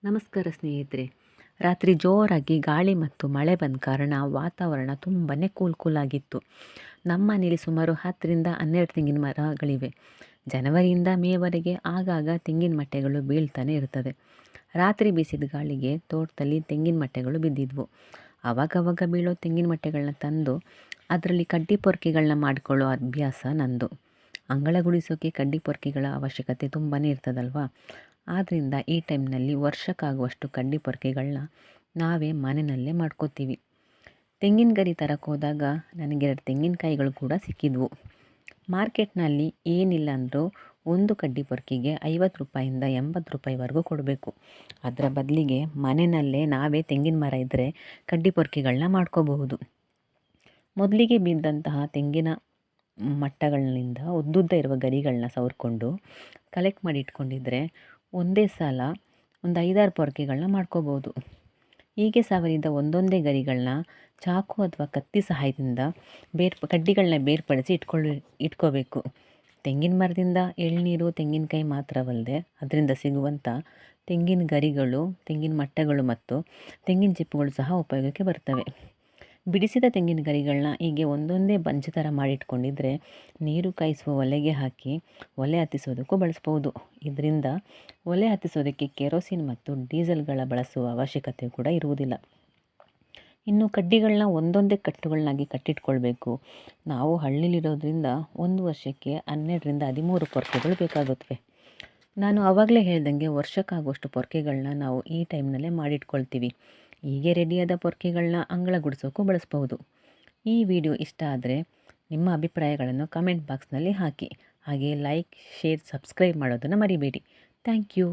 ನಮಸ್ಕಾರ ಸ್ನೇಹಿತರೆ. ರಾತ್ರಿ ಜೋರಾಗಿ ಗಾಳಿ ಮತ್ತು ಮಳೆ ಬಂದ ಕಾರಣ ವಾತಾವರಣ ತುಂಬಾ ಕೂಲಾಗಿತ್ತು. ನಮ್ಮ ಮನೇಲಿ ಸುಮಾರು 10ರಿಂದ 12 ತೆಂಗಿನ ಮರಗಳಿವೆ. ಜನವರಿಯಿಂದ ಮೇವರೆಗೆ ಆಗಾಗ ತೆಂಗಿನ ಮಟ್ಟೆಗಳು ಬೀಳ್ತಾನೆ ಇರ್ತದೆ. ರಾತ್ರಿ ಬೀಸಿದ ಗಾಳಿಗೆ ತೋಟದಲ್ಲಿ ತೆಂಗಿನ ಮಟ್ಟೆಗಳು ಬಿದ್ದಿದ್ವು. ಆವಾಗವಾಗ ಬೀಳೋ ತೆಂಗಿನ ಮಟ್ಟೆಗಳನ್ನ ತಂದು ಅದರಲ್ಲಿ ಕಡ್ಡಿ ಪೊರ್ಕೆಗಳನ್ನ ಮಾಡಿಕೊಳ್ಳೋ ಅಭ್ಯಾಸ ನಂದು. ಅಂಗಳ ಗುಡಿಸೋಕ್ಕೆ ಕಡ್ಡಿ ಪೊರ್ಕೆಗಳ ಅವಶ್ಯಕತೆ ತುಂಬಾ ಇರ್ತದಲ್ವ. ಆದ್ದರಿಂದ ಈ ಟೈಮ್ನಲ್ಲಿ ವರ್ಷಕ್ಕಾಗುವಷ್ಟು ಕಡ್ಡಿ ಪೊರ್ಕೆಗಳನ್ನ ನಾವೇ ಮನೆಯಲ್ಲೇ ಮಾಡ್ಕೋತೀವಿ. ತೆಂಗಿನ ಗರಿ ತರಕ್ಕೆ ಹೋದಾಗ ನನಗೆ 2 ತೆಂಗಿನಕಾಯಿಗಳು ಕೂಡ ಸಿಕ್ಕಿದ್ವು. ಮಾರ್ಕೆಟ್ನಲ್ಲಿ ಏನಿಲ್ಲ ಅಂದರೂ ಒಂದು ಕಡ್ಡಿ ಪೊರ್ಕೆಗೆ 50 ರೂಪಾಯಿಂದ 80 ರೂಪಾಯಿವರೆಗೂ ಕೊಡಬೇಕು. ಅದರ ಬದಲಿಗೆ ಮನೆಯಲ್ಲೇ ನಾವೇ ತೆಂಗಿನ ಮರ ಇದ್ದರೆ ಕಡ್ಡಿ ಪೊರ್ಕೆಗಳನ್ನ ಮಾಡ್ಕೋಬಹುದು. ಮೊದಲಿಗೆ ಬಿದ್ದಂತಹ ತೆಂಗಿನ ಮಟ್ಟಗಳಿಂದ ಉದ್ದುದ್ದ ಇರುವ ಗರಿಗಳನ್ನ ಸವರ್ಕೊಂಡು ಕಲೆಕ್ಟ್ ಮಾಡಿ ಇಟ್ಕೊಂಡಿದ್ರೆ ಒಂದೇ ಸಲ ಒಂದು 5-6 ಪೊರ್ಕೆಗಳನ್ನ ಮಾಡ್ಕೋಬೋದು. ಹೀಗೆ ಸವರಿದ ಒಂದೊಂದೇ ಗರಿಗಳನ್ನ ಚಾಕು ಅಥವಾ ಕತ್ತಿ ಸಹಾಯದಿಂದ ಕಡ್ಡಿಗಳನ್ನ ಬೇರ್ಪಡಿಸಿ ಇಟ್ಕೋಬೇಕು. ತೆಂಗಿನ ಮರದಿಂದ ಎಳ್ನೀರು, ತೆಂಗಿನಕಾಯಿ ಮಾತ್ರವಲ್ಲದೆ ಅದರಿಂದ ಸಿಗುವಂಥ ತೆಂಗಿನ ಗರಿಗಳು, ತೆಂಗಿನ ಮಟ್ಟಗಳು ಮತ್ತು ತೆಂಗಿನ ಚಿಪ್ಪುಗಳು ಸಹ ಉಪಯೋಗಕ್ಕೆ ಬರ್ತವೆ. ಬಿಡಿಸಿದ ತೆಂಗಿನ ಗರಿಗಳನ್ನ ಹೀಗೆ ಒಂದೊಂದೇ ಬಂಚ್ ಥರ ಮಾಡಿಟ್ಕೊಂಡಿದ್ರೆ ನೀರು ಕಾಯಿಸುವ ಒಲೆಗೆ ಹಾಕಿ ಒಲೆ ಹತ್ತಿಸೋದಕ್ಕೂ ಬಳಸ್ಬೋದು. ಇದರಿಂದ ಒಲೆ ಹತ್ತಿಸೋದಕ್ಕೆ ಕೆರೋಸಿನ್ ಮತ್ತು ಡೀಸೆಲ್ಗಳ ಬಳಸುವ ಅವಶ್ಯಕತೆ ಕೂಡ ಇರುವುದಿಲ್ಲ. ಇನ್ನು ಕಡ್ಡಿಗಳನ್ನ ಒಂದೊಂದೇ ಕಟ್ಟುಗಳನ್ನಾಗಿ ಕಟ್ಟಿಟ್ಕೊಳ್ಬೇಕು. ನಾವು ಹಳ್ಳಿಲಿರೋದ್ರಿಂದ ಒಂದು ವರ್ಷಕ್ಕೆ 12ರಿಂದ 13 ಪೊರ್ಕೆಗಳು ಬೇಕಾಗುತ್ತವೆ. ನಾನು ಆವಾಗಲೇ ಹೇಳ್ದಂಗೆ ವರ್ಷಕ್ಕಾಗುವಷ್ಟು ಪೊರ್ಕೆಗಳನ್ನ ನಾವು ಈ ಟೈಮ್ನಲ್ಲೇ ಮಾಡಿಟ್ಕೊಳ್ತೀವಿ. ಹೀಗೆ ರೆಡಿಯಾದ ಪೊರ್ಕೆಗಳನ್ನ ಅಂಗಳ ಗುಡಿಸೋಕ್ಕೂ ಬಳಸ್ಬೋದು. ಈ ವಿಡಿಯೋ ಇಷ್ಟ ಆದರೆ ನಿಮ್ಮ ಅಭಿಪ್ರಾಯಗಳನ್ನು ಕಮೆಂಟ್ ಬಾಕ್ಸ್ನಲ್ಲಿ ಹಾಕಿ. ಹಾಗೆ ಲೈಕ್, ಶೇರ್, ಸಬ್ಸ್ಕ್ರೈಬ್ ಮಾಡೋದನ್ನು ಮರಿಬೇಡಿ. Thank you.